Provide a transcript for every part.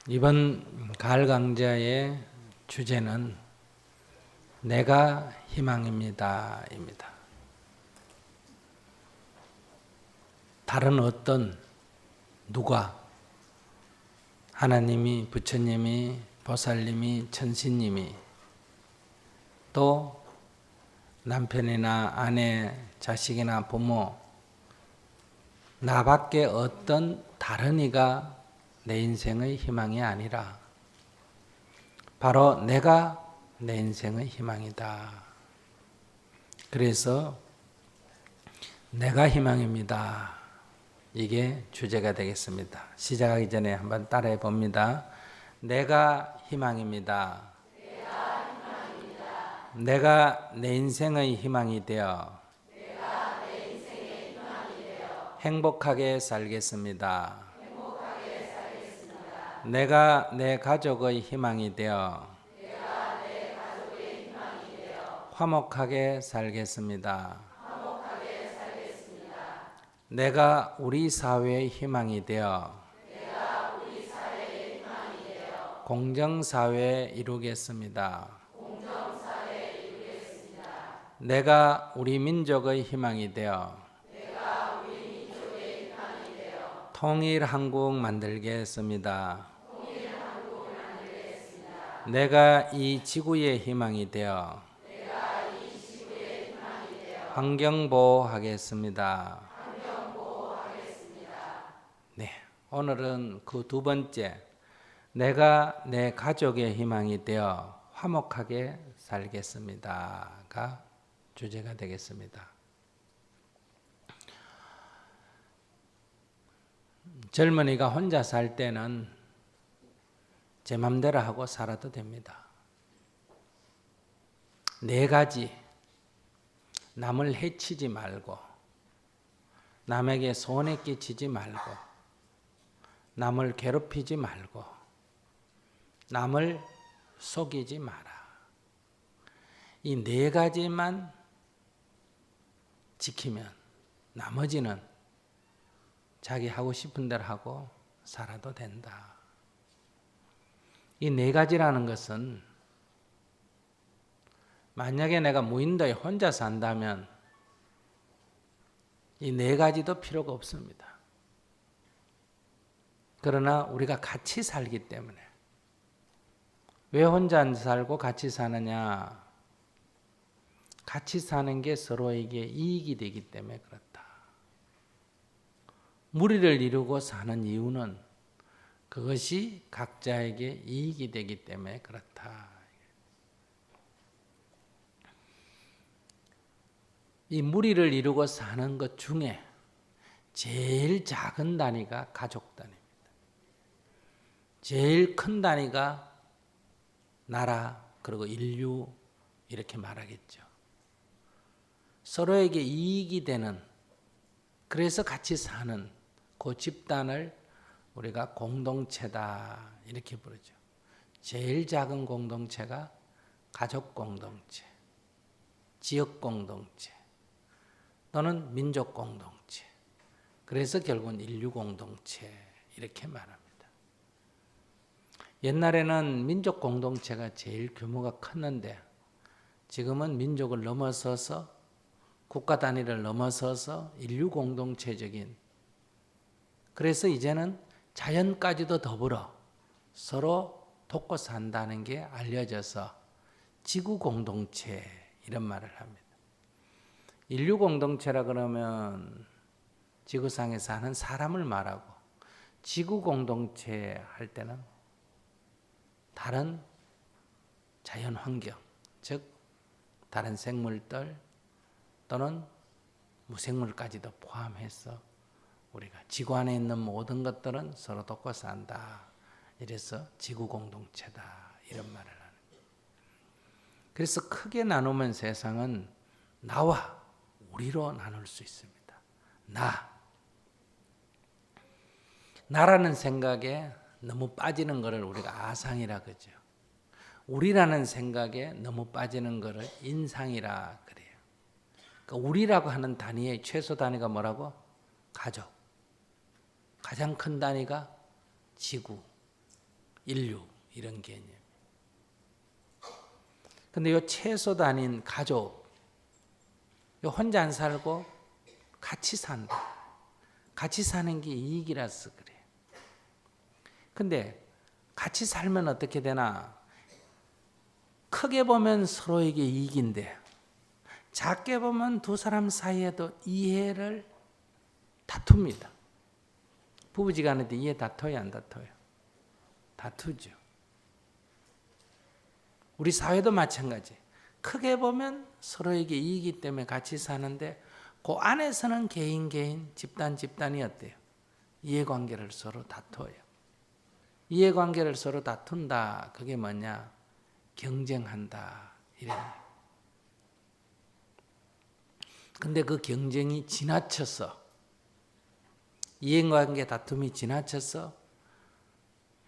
이번 가을 강좌의 주제는 내가 희망입니다. 다른 어떤 누가 하나님이, 부처님이, 보살님이, 천신님이 또 남편이나 아내, 자식이나 부모 나밖에 어떤 다른 이가 내 인생의 희망이 아니라 바로 내가 내 인생의 희망이다. 그래서 내가 희망입니다. 이게 주제가 되겠습니다. 시작하기 전에 한번 따라해 봅니다. 내가 희망입니다. 내가 내 인생의 희망이 되어 행복하게 살겠습니다. 내가 내 가족의 희망이 되어 화목하게 살겠습니다. 내가 우리 사회의 희망이 되어 공정사회 이루겠습니다. 내가 우리 민족의 희망이 되어 통일 한국 만들겠습니다. 내가 이 지구의 희망이 되어 환경보호하겠습니다. 네, 오늘은 그 두 번째, 내가 내 가족의 희망이 되어 화목하게 살겠습니다가 주제가 되겠습니다. 젊은이가 혼자 살 때는 제 맘대로 하고 살아도 됩니다. 네 가지, 남을 해치지 말고, 남에게 손해 끼치지 말고, 남을 괴롭히지 말고, 남을 속이지 마라. 이 네 가지만 지키면 나머지는 자기 하고 싶은 대로 하고 살아도 된다. 이 네 가지라는 것은 만약에 내가 무인도에 혼자 산다면 이 네 가지도 필요가 없습니다. 그러나 우리가 같이 살기 때문에 왜 혼자 안 살고 같이 사느냐? 같이 사는 게 서로에게 이익이 되기 때문에 그렇다. 무리를 이루고 사는 이유는 그것이 각자에게 이익이 되기 때문에 그렇다. 이 무리를 이루고 사는 것 중에 제일 작은 단위가 가족 단위입니다. 제일 큰 단위가 나라 그리고 인류 이렇게 말하겠죠. 서로에게 이익이 되는, 그래서 같이 사는 그 집단을 우리가 공동체다 이렇게 부르죠. 제일 작은 공동체가 가족 공동체, 지역 공동체 또는 민족 공동체, 그래서 결국은 인류 공동체 이렇게 말합니다. 옛날에는 민족 공동체가 제일 규모가 컸는데 지금은 민족을 넘어서서 국가 단위를 넘어서서 인류 공동체적인, 그래서 이제는 자연까지도 더불어 서로 돕고 산다는 게 알려져서 지구 공동체 이런 말을 합니다. 인류 공동체라 그러면 지구상에 사는 사람을 말하고, 지구 공동체 할 때는 다른 자연 환경, 즉 다른 생물들 또는 무생물까지도 포함해서 우리가 지구 안에 있는 모든 것들은 서로 돕고 산다. 이래서 지구 공동체다 이런 말을 하는 거예요. 그래서 크게 나누면 세상은 나와 우리로 나눌 수 있습니다. 나라는 생각에 너무 빠지는 것을 우리가 아상이라 그러죠. 우리라는 생각에 너무 빠지는 것을 인상이라 그래요. 그러니까 우리라고 하는 단위의 최소 단위가 뭐라고? 가족. 가장 큰 단위가 지구. 인류 이런 개념. 근데 요 채소 아닌 가족, 요 혼자 안 살고 같이 산다. 같이 사는 게 이익이라서 그래요. 근데 같이 살면 어떻게 되나? 크게 보면 서로에게 이익인데 작게 보면 두 사람 사이에도 이해를 다툽니다. 부부지간에도 이해 다퉈요, 안 다퉈요? 다투죠. 우리 사회도 마찬가지. 크게 보면 서로에게 이익이기 때문에 같이 사는데 그 안에서는 개인, 집단이 어때요? 이해관계를 서로 다퉈요. 이해관계를 서로 다툰다. 그게 뭐냐? 경쟁한다. 이래요. 근데 그 경쟁이 지나쳐서 이해관계 다툼이 지나쳐서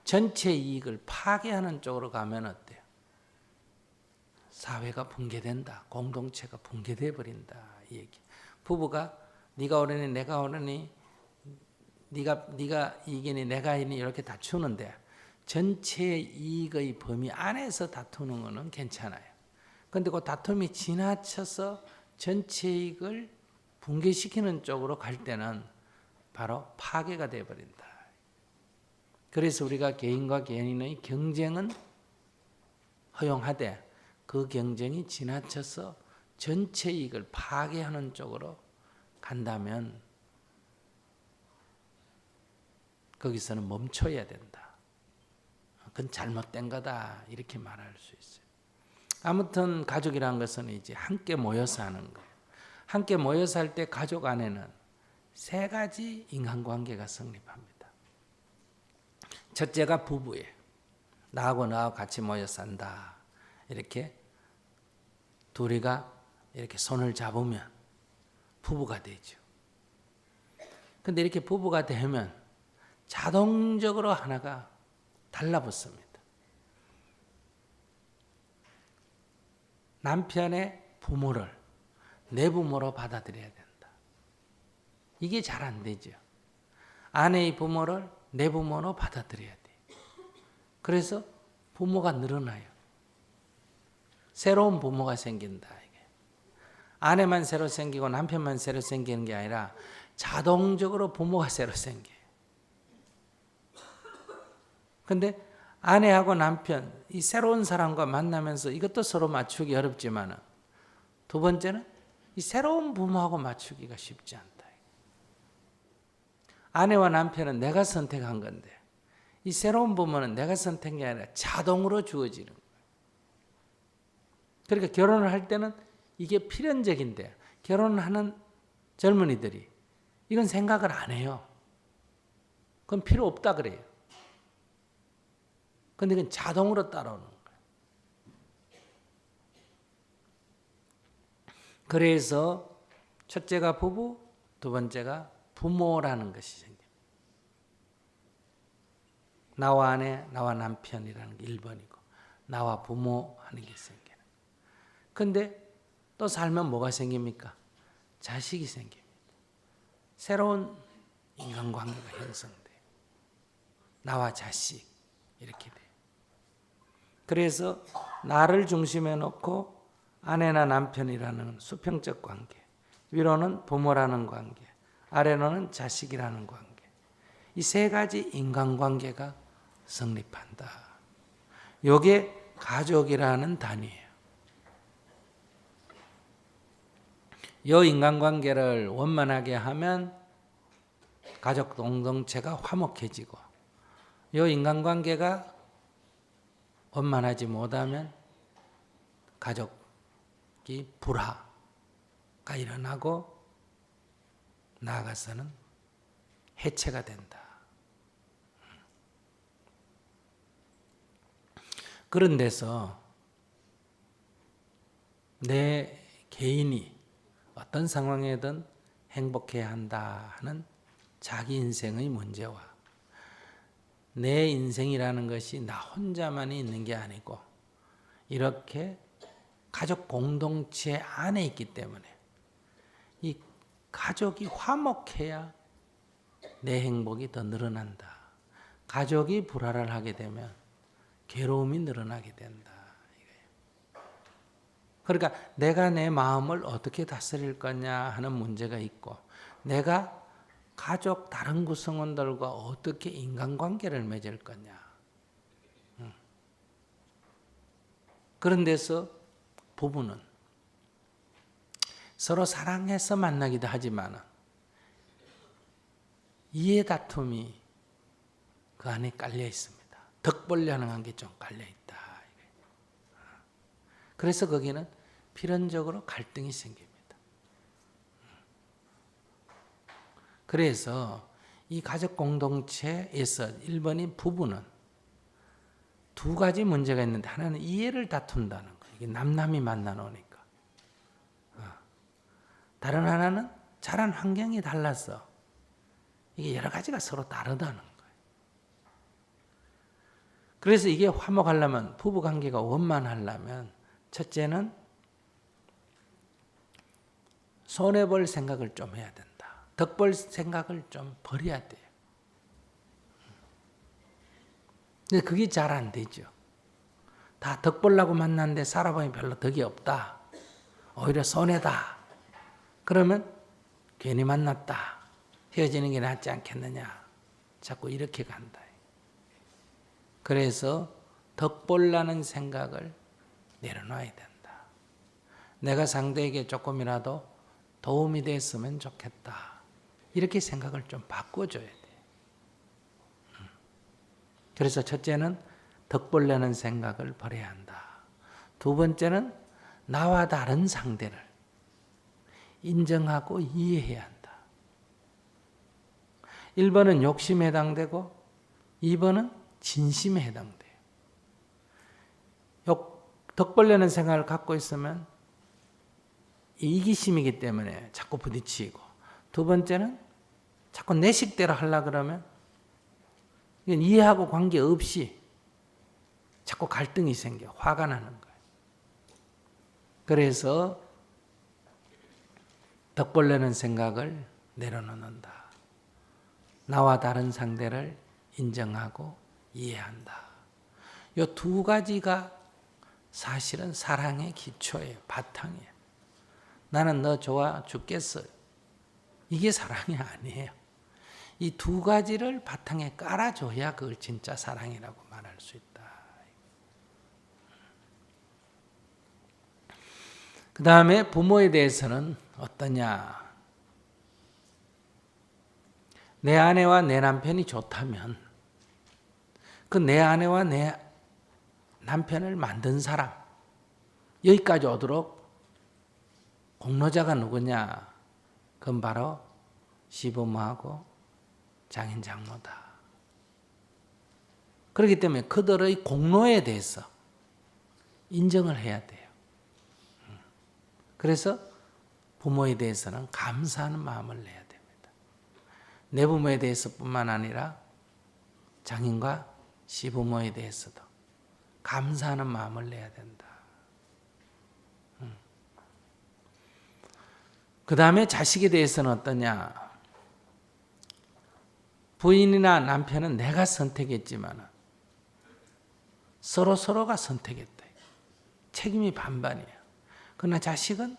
전체 이익을 파괴하는 쪽으로 가면 어때요? 사회가 붕괴된다. 공동체가 붕괴돼 버린다. 이 얘기. 부부가 네가 오르니 내가 오르니 네가 이기니 내가 이기니 이렇게 다투는데 전체 이익의 범위 안에서 다투는 거는 괜찮아요. 그런데 그 다툼이 지나쳐서 전체 이익을 붕괴시키는 쪽으로 갈 때는 바로 파괴가 되어버린다. 그래서 우리가 개인과 개인의 경쟁은 허용하되 그 경쟁이 지나쳐서 전체 이익을 파괴하는 쪽으로 간다면 거기서는 멈춰야 된다. 그건 잘못된 거다. 이렇게 말할 수 있어요. 아무튼 가족이라는 것은 이제 함께 모여서 하는 거예요. 함께 모여서 할 때 가족 안에는 세 가지 인간관계가 성립합니다. 첫째가 부부예요. 나하고 너하고 같이 모여 산다. 이렇게 둘이가 이렇게 손을 잡으면 부부가 되죠. 근데 이렇게 부부가 되면 자동적으로 하나가 달라붙습니다. 남편의 부모를 내 부모로 받아들여야 된다. 이게 잘 안 되죠. 아내의 부모를 내 부모로 받아들여야 돼. 그래서 부모가 늘어나요. 새로운 부모가 생긴다. 이게. 아내만 새로 생기고 남편만 새로 생기는 게 아니라 자동적으로 부모가 새로 생겨요. 근데 아내하고 남편, 이 새로운 사람과 만나면서 이것도 서로 맞추기 어렵지만 두 번째는 이 새로운 부모하고 맞추기가 쉽지 않다. 아내와 남편은 내가 선택한 건데 이 새로운 부모는 내가 선택이 아니라 자동으로 주어지는 거예요. 그러니까 결혼을 할 때는 이게 필연적인데 결혼하는 젊은이들이 이건 생각을 안 해요. 그건 필요 없다 그래요. 근데 그건 자동으로 따라오는 거예요. 그래서 첫째가 부부, 두 번째가 부모라는 것이 생깁니다. 나와 아내, 나와 남편이라는 게 1번이고 나와 부모 하는 게 생겨요. 근데 또 살면 뭐가 생깁니까? 자식이 생깁니다. 새로운 인간관계가 형성돼요. 나와 자식 이렇게 돼요. 그래서 나를 중심에 놓고 아내나 남편이라는 수평적 관계, 위로는 부모라는 관계, 아래로는 자식이라는 관계, 이 세 가지 인간관계가 성립한다. 이게 가족이라는 단위예요. 이 인간관계를 원만하게 하면 가족 공동체가 화목해지고 이 인간관계가 원만하지 못하면 가족이 불화가 일어나고 나아가서는 해체가 된다. 그런 데서 내 개인이 어떤 상황에든 행복해야 한다 하는 자기 인생의 문제와 내 인생이라는 것이 나 혼자만이 있는 게 아니고 이렇게 가족 공동체 안에 있기 때문에 이 가족이 화목해야 내 행복이 더 늘어난다. 가족이 불화를 하게 되면 괴로움이 늘어나게 된다. 그러니까 내가 내 마음을 어떻게 다스릴 거냐 하는 문제가 있고, 내가 가족 다른 구성원들과 어떻게 인간관계를 맺을 거냐. 그런 데서 부부는 서로 사랑해서 만나기도 하지만 이해 다툼이 그 안에 깔려 있습니다. 덕보려는 게 좀 깔려 있다. 그래서 거기는 필연적으로 갈등이 생깁니다. 그래서 이 가족 공동체에서 1번인 부부는 두 가지 문제가 있는데, 하나는 이해를 다툰다는 거예요. 이게 남남이 만나 놓으니까. 다른 하나는 자란 환경이 달라서 이게 여러 가지가 서로 다르다는 거예요. 그래서 이게 화목하려면, 부부 관계가 원만하려면, 첫째는 손해볼 생각을 좀 해야 된다. 덕볼 생각을 좀 버려야 돼요. 근데 그게 잘 안 되죠. 다 덕보려고 만났는데 살아보니 별로 덕이 없다. 오히려 손해다. 그러면 괜히 만났다. 헤어지는 게 낫지 않겠느냐. 자꾸 이렇게 간다. 그래서 덕보려는 생각을 내려놔야 된다. 내가 상대에게 조금이라도 도움이 됐으면 좋겠다. 이렇게 생각을 좀 바꿔줘야 돼. 그래서 첫째는 덕보려는 생각을 버려야 한다. 두 번째는 나와 다른 상대를 인정하고 이해해야 한다. 1번은 욕심에 해당되고 2번은 진심에 해당돼요. 덕보려는 생각을 갖고 있으면 이기심이기 때문에 자꾸 부딪히고, 두 번째는 자꾸 내 식대로 하려고 그러면 이해하고 관계없이 자꾸 갈등이 생겨, 화가 나는 거예요. 그래서 덕보려는 생각을 내려놓는다. 나와 다른 상대를 인정하고 이해한다. 이 두 가지가 사실은 사랑의 기초예요. 바탕이에요. 나는 너 좋아 죽겠어. 이게 사랑이 아니에요. 이 두 가지를 바탕에 깔아줘야 그걸 진짜 사랑이라고 말할 수 있다. 그 다음에 부모에 대해서는 어떠냐. 내 아내와 내 남편이 좋다면 그 내 아내와 내 남편을 만든 사람, 여기까지 오도록 공로자가 누구냐? 그건 바로 시부모하고 장인 장모다. 그렇기 때문에 그들의 공로에 대해서 인정을 해야 돼요. 그래서 부모에 대해서는 감사하는 마음을 내야 됩니다. 내 부모에 대해서뿐만 아니라 장인과 시부모에 대해서도 감사하는 마음을 내야 된다. 그 다음에 자식에 대해서는 어떠냐? 부인이나 남편은 내가 선택했지만 서로가 선택했다. 책임이 반반이에요. 그러나 자식은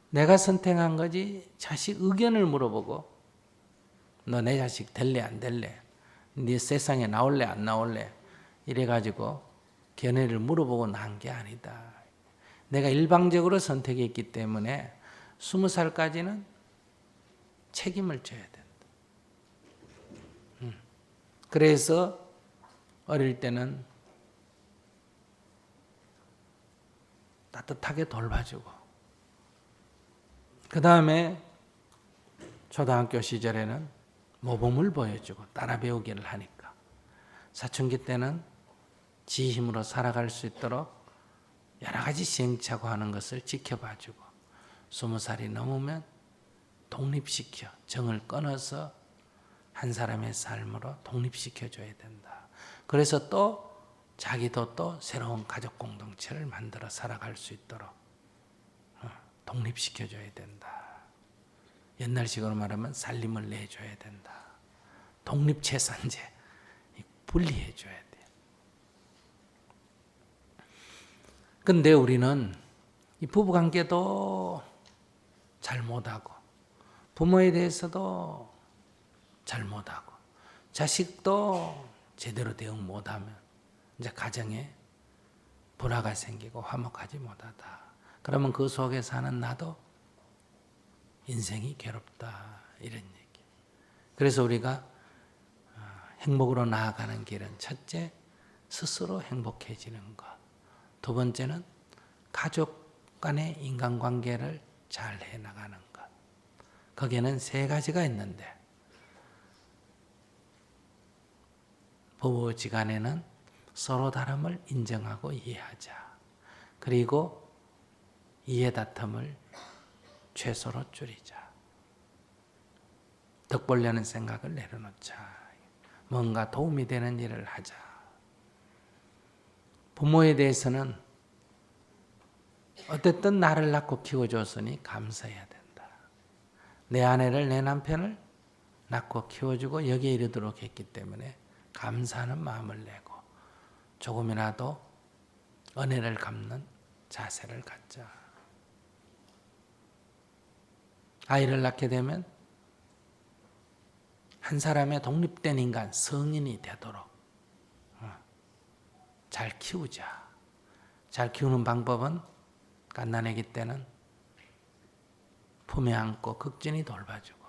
내가 선택한 거지, 자식 의견을 물어보고 너 내 자식 될래 안 될래? 네 세상에 나올래 안 나올래? 이래가지고 견해를 물어보고 난 게 아니다. 내가 일방적으로 선택했기 때문에 20살까지는 책임을 져야 된다. 그래서 어릴 때는 따뜻하게 돌봐주고, 그 다음에 초등학교 시절에는 모범을 보여주고 따라 배우기를 하니까 사춘기 때는 지 힘으로 살아갈 수 있도록 여러 가지 시행착오 하는 것을 지켜봐주고, 20살이 넘으면 독립시켜 정을 끊어서 한 사람의 삶으로 독립시켜줘야 된다. 그래서 또 자기도 또 새로운 가족 공동체를 만들어 살아갈 수 있도록 독립시켜줘야 된다. 옛날식으로 말하면 살림을 내줘야 된다. 독립재산제 분리해줘야 돼요. 근데 우리는 이 부부관계도 잘 못하고 부모에 대해서도 잘 못하고 자식도 제대로 대응 못하면 이제 가정에 불화가 생기고 화목하지 못하다. 그러면 그 속에 사는 나도 인생이 괴롭다. 이런 얘기. 그래서 우리가 행복으로 나아가는 길은 첫째, 스스로 행복해지는 것. 두 번째는 가족 간의 인간관계를 잘 해나가는 것. 거기에는 세 가지가 있는데 부부지간에는 서로 다름을 인정하고 이해하자. 그리고 이해다툼을 최소로 줄이자. 덕 보려는 생각을 내려놓자. 뭔가 도움이 되는 일을 하자. 부모에 대해서는 어쨌든 나를 낳고 키워줬으니 감사해야 된다. 내 아내를, 내 남편을 낳고 키워주고 여기에 이르도록 했기 때문에 감사하는 마음을 내고 조금이라도 은혜를 갚는 자세를 갖자. 아이를 낳게 되면 한 사람의 독립된 인간, 성인이 되도록 잘 키우자. 잘 키우는 방법은 갓난아기 때는 품에 안고 극진히 돌봐주고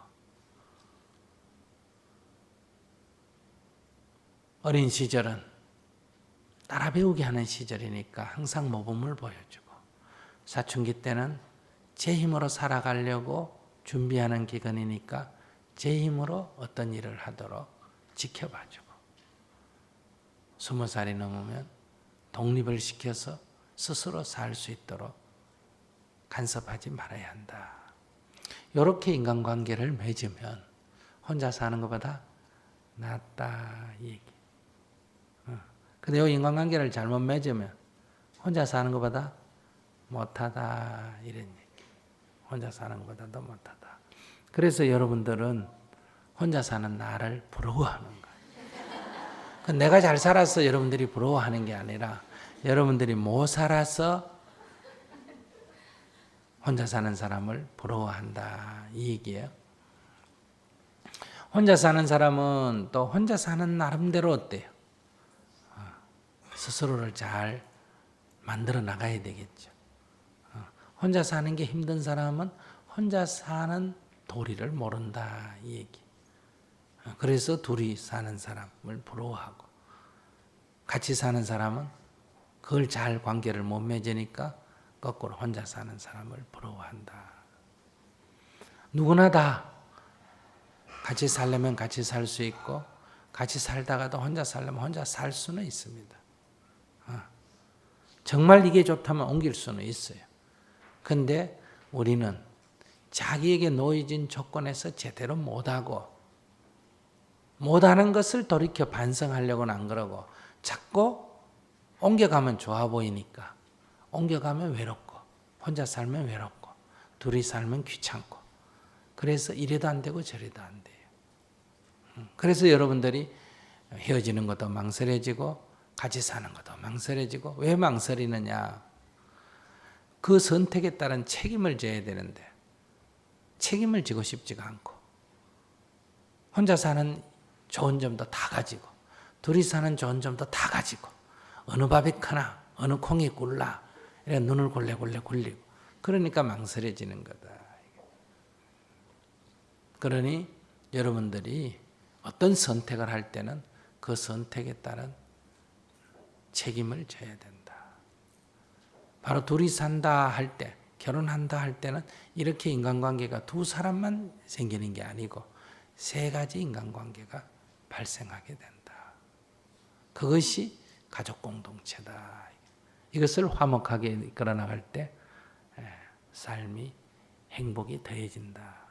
어린 시절은 따라 배우게 하는 시절이니까 항상 모범을 보여주고 사춘기 때는 제 힘으로 살아가려고 준비하는 기간이니까 제 힘으로 어떤 일을 하도록 지켜봐주고 20살이 넘으면 독립을 시켜서 스스로 살 수 있도록 간섭하지 말아야 한다. 이렇게 인간관계를 맺으면 혼자 사는 것보다 낫다 이 얘기. 근데 이 인간관계를 잘못 맺으면 혼자 사는 것보다 못하다 이런 얘기. 혼자 사는 것보다도 못하다. 그래서 여러분들은 혼자 사는 나를 부러워하는 거예요. 내가 잘 살아서 여러분들이 부러워하는 게 아니라 여러분들이 못 살아서 혼자 사는 사람을 부러워한다 이 얘기예요. 혼자 사는 사람은 또 혼자 사는 나름대로 어때요? 스스로를 잘 만들어 나가야 되겠죠. 혼자 사는 게 힘든 사람은 혼자 사는 도리를 모른다 이 얘기. 그래서 둘이 사는 사람을 부러워하고 같이 사는 사람은 그걸 잘 관계를 못 맺으니까 거꾸로 혼자 사는 사람을 부러워한다. 누구나 다 같이 살려면 같이 살 수 있고 같이 살다가도 혼자 살려면 혼자 살 수는 있습니다. 정말 이게 좋다면 옮길 수는 있어요. 근데 우리는 자기에게 놓여진 조건에서 제대로 못하고 못하는 것을 돌이켜 반성하려고는 안 그러고 자꾸 옮겨가면 좋아 보이니까 옮겨가면 외롭고 혼자 살면 외롭고 둘이 살면 귀찮고 그래서 이래도 안 되고 저래도 안 돼요. 그래서 여러분들이 헤어지는 것도 망설여지고 같이 사는 것도 망설여지고 왜 망설이느냐? 그 선택에 따른 책임을 져야 되는데 책임을 지고 싶지가 않고 혼자 사는 좋은 점도 다 가지고 둘이 사는 좋은 점도 다 가지고 어느 밥이 크나 어느 콩이 굴라 이래 눈을 골래골래 굴리고 그러니까 망설여지는 거다. 그러니 여러분들이 어떤 선택을 할 때는 그 선택에 따른 책임을 져야 된다. 바로 둘이 산다 할 때, 결혼한다 할 때는 이렇게 인간관계가 두 사람만 생기는 게 아니고 세 가지 인간관계가 발생하게 된다. 그것이 가족 공동체다. 이것을 화목하게 이끌어 나갈 때 삶이 행복이 더해진다.